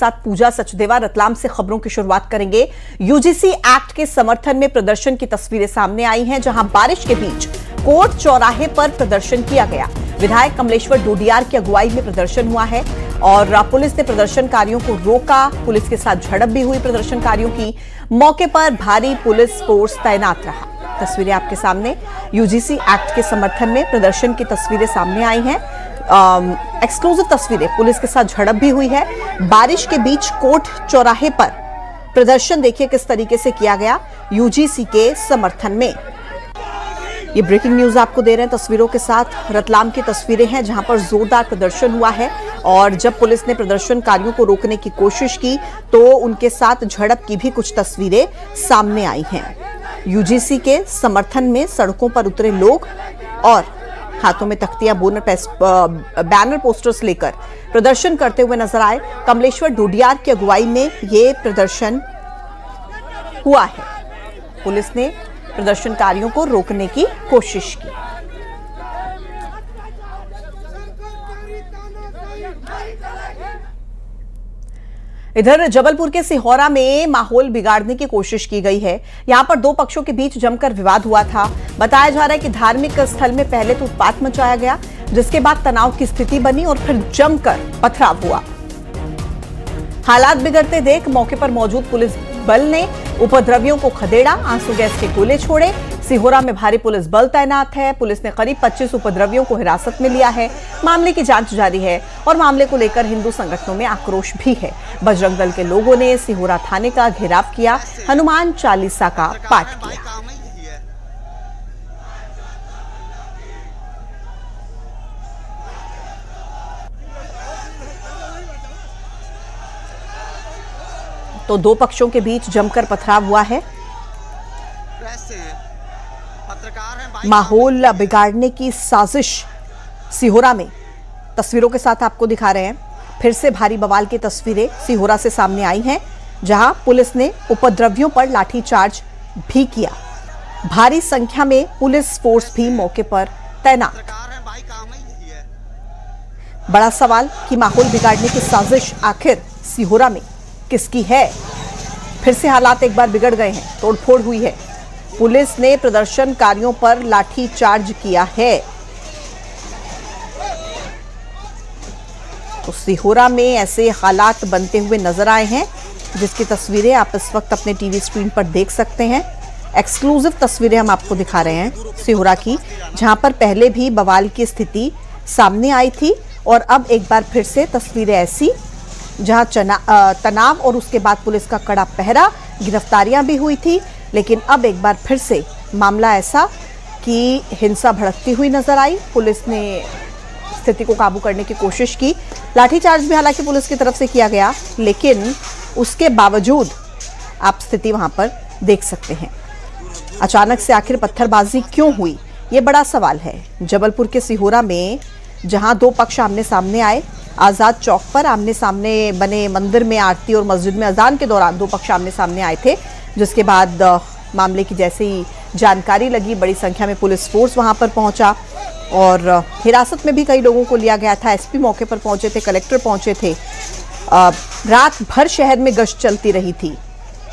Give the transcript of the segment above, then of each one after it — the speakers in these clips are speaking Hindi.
साथ पूजा सचदेवा रतलाम से खबरों की शुरुआत करेंगे। यूजीसी एक्ट के समर्थन में प्रदर्शन की तस्वीरें सामने आई हैं, जहां बारिश के बीच कोर्ट चौराहे पर प्रदर्शन किया गया। विधायक कमलेश्वर डोडियार की अगुवाई में प्रदर्शन हुआ है और पुलिस ने प्रदर्शनकारियों को रोका। पुलिस के साथ झड़प भी हुई प्रदर्शनकारियों की। मौके पर भारी पुलिस फोर्स तैनात रहा। तस्वीरें आपके सामने यूजीसी एक्ट के समर्थन में प्रदर्शन की तस्वीरें सामने आई हैं। एक्सक्लूसिव तस्वीरें, पुलिस के साथ झड़प भी हुई है। बारिश के बीच कोर्ट चौराहे पर प्रदर्शन देखिए किस तरीके से किया गया यूजीसी के समर्थन में। ये ब्रेकिंग न्यूज आपको दे रहे हैं तस्वीरों के साथ। रतलाम की तस्वीरें हैं जहां पर जोरदार प्रदर्शन हुआ है और जब पुलिस ने प्रदर्शनकारियों को रोकने की कोशिश की तो उनके साथ झड़प की भी कुछ तस्वीरें सामने आई हैं। यूजीसी के समर्थन में सड़कों पर उतरे लोग और हाथों में तख्तियां बैनर पोस्टर्स लेकर प्रदर्शन करते हुए नजर आए। कमलेश्वर डोडियार की अगुवाई में ये प्रदर्शन हुआ है। पुलिस ने प्रदर्शनकारियों को रोकने की कोशिश की। इधर जबलपुर के सिहोरा में माहौल बिगाड़ने की कोशिश की गई है। यहां पर दो पक्षों के बीच जमकर विवाद हुआ था। बताया जा रहा है कि धार्मिक स्थल में पहले तो उत्पात मचाया गया, जिसके बाद तनाव की स्थिति बनी और फिर जमकर पथराव हुआ। हालात बिगड़ते देख मौके पर मौजूद पुलिस बल ने उपद्रवियों को खदेड़ा, आंसू गैस के गोले छोड़े। सिहोरा में भारी पुलिस बल तैनात है। पुलिस ने करीब 25 उपद्रवियों को हिरासत में लिया है। मामले की जांच जारी है और मामले को लेकर हिंदू संगठनों में आक्रोश भी है। बजरंग दल के लोगों ने सिहोरा थाने का घेराव किया, हनुमान चालीसा का पाठ किया। तो दो पक्षों के बीच जमकर पथराव हुआ है। माहौल बिगाड़ने की साजिश सिहोरा में तस्वीरों के साथ आपको दिखा रहे हैं। फिर से भारी बवाल की तस्वीरें सिहोरा से सामने आई हैं, जहां पुलिस ने उपद्रवियों पर लाठीचार्ज भी किया। भारी संख्या में पुलिस फोर्स भी मौके पर तैनात। बड़ा सवाल कि माहौल बिगाड़ने की साजिश आखिर सिहोरा में किसकी है? फिर से हालात एक बार बिगड़ गए हैं, तोड़फोड़ हुई है। पुलिस ने प्रदर्शनकारियों पर लाठीचार्ज किया है। तो सिहोरा में ऐसे हालात बनते हुए नजर आए हैं, जिसकी तस्वीरें आप इस वक्त अपने टीवी स्क्रीन पर देख सकते हैं। एक्सक्लूसिव तस्वीरें हम आपको दिखा रहे हैं सिहोरा की, जहां पर पहले भी बवाल की स्थिति सामने आई थी और अब एक बार फिर से तस्वीरें ऐसी, जहां तनाव और उसके बाद पुलिस का कड़ा पहरा, गिरफ्तारियां भी हुई थी। लेकिन अब एक बार फिर से मामला ऐसा कि हिंसा भड़कती हुई नजर आई। पुलिस ने स्थिति को काबू करने की कोशिश की। लाठीचार्ज भी हालांकि पुलिस की तरफ से किया गया, लेकिन उसके बावजूद आप स्थिति वहां पर देख सकते हैं। अचानक से आखिर पत्थरबाजी क्यों हुई, ये बड़ा सवाल है। जबलपुर के सिहोरा में जहां दो पक्ष आमने सामने आए, आजाद चौक पर आमने सामने बने मंदिर में आरती और मस्जिद में अजान के दौरान दो पक्ष आमने सामने आए थे, जिसके बाद मामले की जैसे ही जानकारी लगी, बड़ी संख्या में पुलिस फोर्स वहां पर पहुंचा और हिरासत में भी कई लोगों को लिया गया था। एसपी मौके पर पहुंचे थे, कलेक्टर पहुंचे थे। रात भर शहर में गश्त चलती रही थी।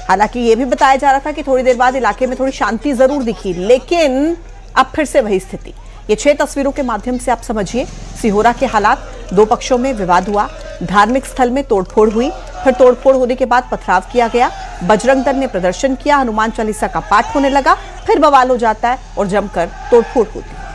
हालांकि ये भी बताया जा रहा था कि थोड़ी देर बाद इलाके में थोड़ी शांति जरूर दिखी, लेकिन अब फिर से वही स्थिति। ये 6 तस्वीरों के माध्यम से आप समझिए सिहोरा के हालात। दो पक्षों में विवाद हुआ, धार्मिक स्थल में तोड़फोड़ हुई, फिर तोड़फोड़ होने के बाद पथराव किया गया। बजरंग दल ने प्रदर्शन किया, हनुमान चालीसा का पाठ होने लगा, फिर बवाल हो जाता है और जमकर तोड़फोड़ होती है।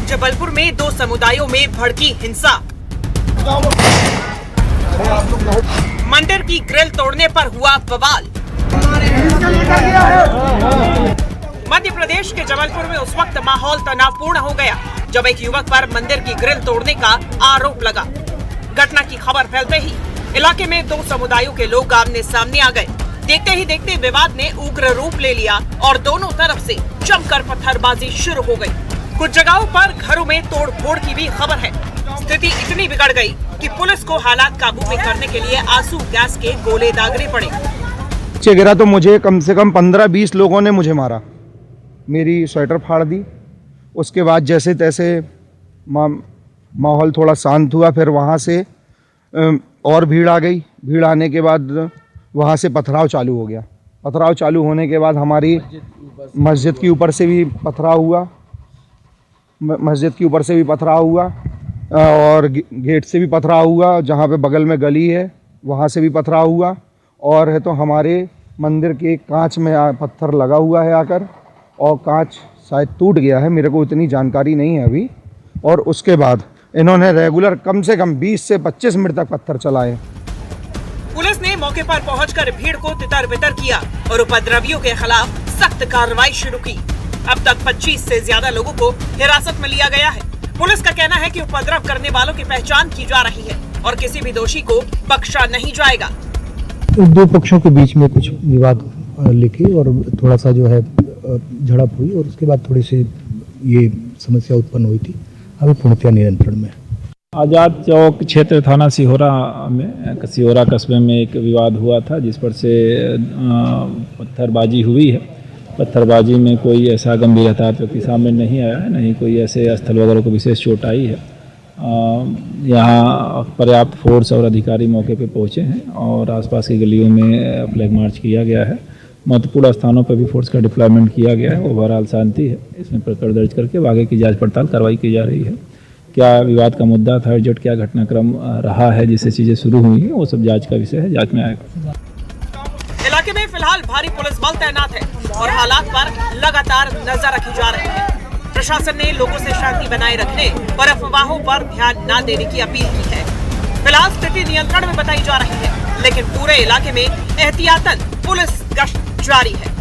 जबलपुर में दो समुदायों में भड़की हिंसा। मंदिर की ग्रिल तोड़ने पर हुआ बवाल। मध्य प्रदेश के जबलपुर में उस वक्त माहौल तनावपूर्ण हो गया जब एक युवक पर मंदिर की ग्रिल तोड़ने का आरोप लगा। घटना की खबर फैलते ही इलाके में दो समुदायों के लोग आमने सामने आ गए। देखते ही देखते विवाद ने उग्र रूप ले लिया और दोनों तरफ से जमकर पत्थरबाजी शुरू हो गई। कुछ जगहों पर घरों में तोड़फोड़ की भी खबर है। स्थिति इतनी बिगड़ गई कि पुलिस को हालात काबू में करने के लिए आंसू गैस के गोले दागने पड़े। नीचे गिरा तो मुझे कम से कम 15-20 लोगों ने मुझे मारा, मेरी स्वेटर फाड़ दी। उसके बाद जैसे तैसे माहौल थोड़ा शांत हुआ, फिर वहाँ से और भीड़ आ गई। भीड़ आने के बाद वहाँ से पथराव चालू हो गया। पथराव चालू होने के बाद हमारी मस्जिद के ऊपर से भी पथराव हुआ, मस्जिद के ऊपर से भी पथराव हुआ और गेट से भी पथराव हुआ। जहाँ पे बगल में गली है वहाँ से भी पथराव हुआ। और है तो हमारे मंदिर के कांच में पत्थर लगा हुआ है आकर, और कांच शायद टूट गया है, मेरे को इतनी जानकारी नहीं है अभी। और उसके बाद इन्होंने रेगुलर कम से कम 20 से 25 मिनट तक पत्थर चलाए। पुलिस ने मौके पर पहुंचकर भीड़ को तितर-बितर किया और उपद्रवियों के खिलाफ सख्त कार्रवाई शुरू की। अब तक 25 से ज्यादा लोगों को हिरासत में लिया गया है। पुलिस का कहना है कि उपद्रव करने वालों की पहचान की जा रही है और किसी भी दोषी को बख्शा नहीं जाएगा। दो पक्षों के बीच में कुछ विवाद लेके और थोड़ा सा जो है झड़प हुई और उसके बाद थोड़ी सी ये समस्या उत्पन्न हुई थी। अभी पूर्णतः नियंत्रण में। आज़ाद चौक क्षेत्र थाना सिहोरा कस्बे में एक विवाद हुआ था, जिस पर से पत्थरबाजी हुई है। पत्थरबाजी में कोई ऐसा गंभीर हताहत व्यक्ति सामने नहीं आया है, नहीं कोई ऐसे स्थल वगैरह को विशेष चोट आई है। यहाँ पर्याप्त फोर्स और अधिकारी मौके पे पहुँचे हैं और आसपास की गलियों में फ्लैग मार्च किया गया है। महत्वपूर्ण स्थानों पर भी फोर्स का डिप्लॉयमेंट किया गया है। ओवरऑल शांति है। इसमें प्रकरण दर्ज करके आगे की जांच पड़ताल कार्रवाई की जा रही है। क्या विवाद का मुद्दा था, एग्जैक्ट क्या घटनाक्रम रहा है जिससे चीजें शुरू हुई हैं, वो सब जांच का विषय है, जांच में आएगा। इलाके में फिलहाल भारी पुलिस बल तैनात है और हालात पर लगातार नजर रखी जा रही है। प्रशासन ने लोगों से शांति बनाए रखने और अफवाहों पर ध्यान न देने की अपील की है। फिलहाल स्थिति नियंत्रण में बताई जा रही है, लेकिन पूरे इलाके में एहतियातन पुलिस गश्त जारी है।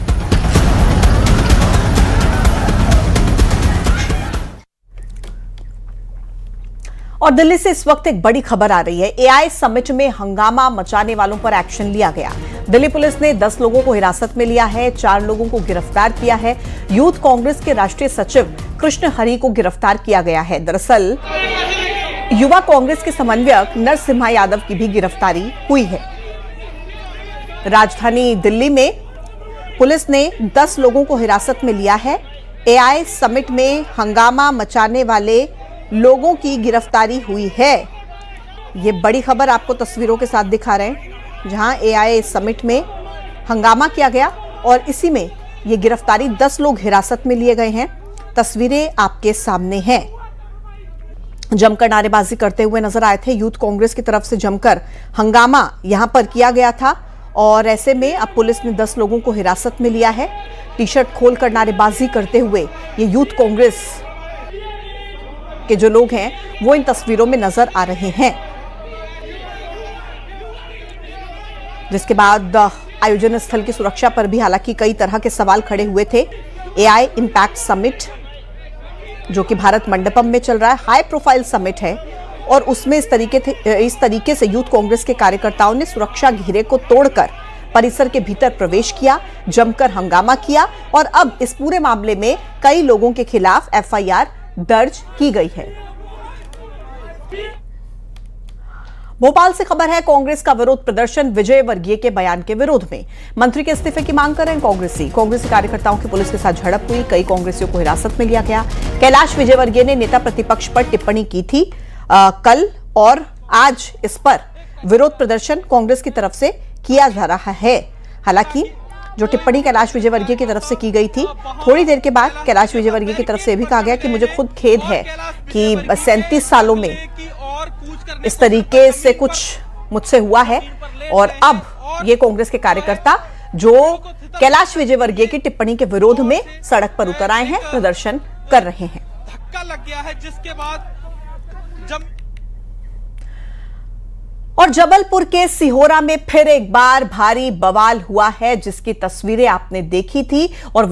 और दिल्ली से इस वक्त एक बड़ी खबर आ रही है। एआई समिट में हंगामा मचाने वालों पर एक्शन लिया गया। दिल्ली पुलिस ने 10 लोगों को हिरासत में लिया है, 4 लोगों को गिरफ्तार किया है। यूथ कांग्रेस के राष्ट्रीय सचिव कृष्ण हरि को गिरफ्तार किया गया है। दरअसल युवा कांग्रेस के समन्वयक नरसिम्हा यादव की भी गिरफ्तारी हुई है। राजधानी दिल्ली में पुलिस ने 10 लोगों को हिरासत में लिया है। एआई समिट में हंगामा मचाने वाले लोगों की गिरफ्तारी हुई है। ये बड़ी खबर आपको तस्वीरों के साथ दिखा रहे हैं, जहां एआई समिट में हंगामा किया गया और इसी में ये गिरफ्तारी 10 लोग हिरासत में लिए गए हैं। तस्वीरें आपके सामने हैं। जमकर नारेबाजी करते हुए नजर आए थे। यूथ कांग्रेस की तरफ से जमकर हंगामा यहां पर किया गया था और ऐसे में अब पुलिस ने 10 लोगों को हिरासत में लिया है। टी-शर्ट खोलकर नारेबाजी करते हुए ये यूथ कांग्रेस के जो लोग हैं वो इन तस्वीरों में नजर आ रहे हैं। जिसके बाद आयोजन स्थल की सुरक्षा पर भी हालांकि कई तरह के सवाल खड़े हुए थे। एआई इंपैक्ट समिट जो कि भारत मंडपम में चल रहा है, हाई प्रोफाइल समिट है और उसमें इस तरीके से यूथ कांग्रेस के कार्यकर्ताओं ने सुरक्षा घेरे को तोड़कर परिसर के भीतर प्रवेश किया, जमकर हंगामा किया और अब इस पूरे मामले में कई लोगों के खिलाफ एफआईआर दर्ज की गई है। भोपाल से खबर है, कांग्रेस का विरोध प्रदर्शन विजय वर्गीय के बयान के विरोध में। मंत्री के इस्तीफे की मांग कर रहे हैं कांग्रेसी कार्यकर्ताओं की पुलिस के साथ झड़प हुई, कई कांग्रेसियों को हिरासत में लिया गया। कैलाश विजयवर्गीय ने नेता प्रतिपक्ष पर टिप्पणी की थी कल और आज इस पर विरोध प्रदर्शन कांग्रेस की तरफ से किया जा रहा है। हालांकि जो टिप्पणी कैलाश विजयवर्गीय की तरफ से की गई थी, थोड़ी देर के बाद कैलाश विजयवर्गीय की तरफ से भी कहा गया कि मुझे खुद खेद है कि 37 सालों में इस तरीके से कुछ मुझसे हुआ है और अब ये कांग्रेस के कार्यकर्ता जो कैलाश विजयवर्गीय की टिप्पणी के विरोध में सड़क पर उतर आए हैं, प्रदर्शन कर रहे हैं। धक्का लग गया है जिसके बाद और जबलपुर के सिहोरा में फिर एक बार भारी बवाल हुआ है, जिसकी तस्वीरें आपने देखी थी और